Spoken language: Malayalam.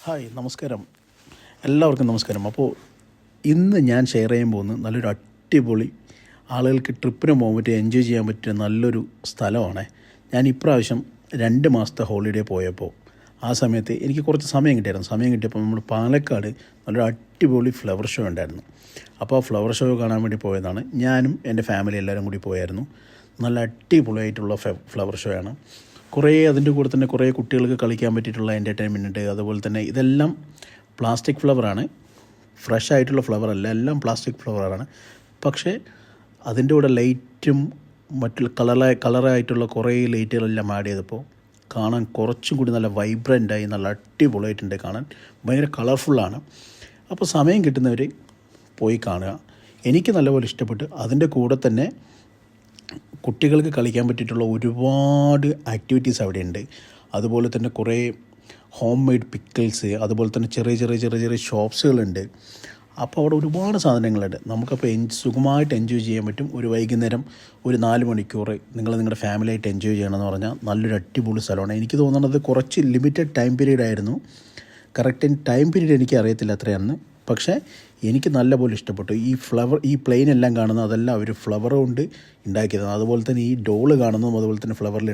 ഹായ് നമസ്കാരം, എല്ലാവർക്കും നമസ്കാരം. അപ്പോൾ ഇന്ന് ഞാൻ ഷെയർ ചെയ്യാൻ പോകുന്നത് നല്ലൊരു അടിപൊളി ആളുകൾക്ക് ട്രിപ്പിന് പോകാൻ പറ്റിയ എൻജോയ് ചെയ്യാൻ പറ്റിയ നല്ലൊരു സ്ഥലമാണ്. ഞാൻ ഇപ്രാവശ്യം 2 മാസത്തെ ഹോളിഡേ പോയപ്പോൾ ആ സമയത്ത് എനിക്ക് കുറച്ച് സമയം കിട്ടിയായിരുന്നു. സമയം കിട്ടിയപ്പോൾ നമ്മൾ പാലക്കാട് നല്ലൊരു അടിപൊളി ഫ്ലവർ ഷോ ഉണ്ടായിരുന്നു. അപ്പോൾ ആ ഫ്ലവർ ഷോ കാണാൻ വേണ്ടി പോയതാണ്. ഞാനും എൻ്റെ ഫാമിലി എല്ലാവരും കൂടി പോയായിരുന്നു. നല്ല അടിപൊളിയായിട്ടുള്ള ഫ്ലവർ ഷോ ആണ്. അതിൻ്റെ കൂടെ തന്നെ കുറേ കുട്ടികൾക്ക് കളിക്കാൻ പറ്റിയിട്ടുള്ള എൻ്റർടൈൻമെൻറ്റ് ഉണ്ട്. അതുപോലെ തന്നെ ഇതെല്ലാം പ്ലാസ്റ്റിക് ഫ്ലവറാണ്, ഫ്രഷ് ആയിട്ടുള്ള ഫ്ലവർ അല്ല, എല്ലാം പ്ലാസ്റ്റിക് ഫ്ലവറാണ്. പക്ഷേ അതിൻ്റെ കൂടെ ലൈറ്റും മറ്റുള്ള കളറായിട്ടുള്ള കുറേ ലൈറ്റുകളെല്ലാം ആഡ് ചെയ്തപ്പോൾ കാണാൻ കുറച്ചും കൂടി നല്ല വൈബ്രൻ്റായി നല്ല അടിപൊളിയായിട്ടുണ്ട്. കാണാൻ ഭയങ്കര കളർഫുള്ളാണ്. അപ്പോൾ സമയം കിട്ടുന്നവർ പോയി കാണുക. എനിക്ക് നല്ലപോലെ ഇഷ്ടപ്പെട്ടു. അതിൻ്റെ കൂടെ തന്നെ കുട്ടികൾക്ക് കളിക്കാൻ പറ്റിയിട്ടുള്ള ഒരുപാട് ആക്ടിവിറ്റീസ് അവിടെയുണ്ട്. അതുപോലെ തന്നെ കുറേ ഹോം മെയ്ഡ് പിക്കിൾസ്, അതുപോലെ തന്നെ ചെറിയ ചെറിയ ഷോപ്സുകളുണ്ട്. അപ്പോൾ അവിടെ ഒരുപാട് സാധനങ്ങളുണ്ട്. നമുക്കപ്പോൾ സുഖമായിട്ട് എൻജോയ് ചെയ്യാൻ പറ്റും. ഒരു വൈകുന്നേരം ഒരു 4 മണിക്കൂർ നിങ്ങളുടെ ഫാമിലിയായിട്ട് എൻജോയ് ചെയ്യണമെന്ന് പറഞ്ഞാൽ നല്ലൊരു അടിപൊളി സ്ഥലമാണ്. എനിക്ക് തോന്നുന്നത് കുറച്ച് ലിമിറ്റഡ് ടൈം പീരീഡ് ആയിരുന്നു. കറക്റ്റ് ടൈം പീരീഡ് എനിക്ക് അറിയത്തില്ല എത്രയാണെന്ന്. പക്ഷേ എനിക്ക് നല്ലപോലെ ഇഷ്ടപ്പെട്ടു. ഈ പ്ലെയിൻ എല്ലാം കാണുന്നത് അതെല്ലാം അവർ ഫ്ലവർ കൊണ്ട് ഉണ്ടാക്കിയതാണ്. അതുപോലെ തന്നെ ഈ ഡോള് കാണുന്നതും അതുപോലെ തന്നെ ഫ്ലവറിൽ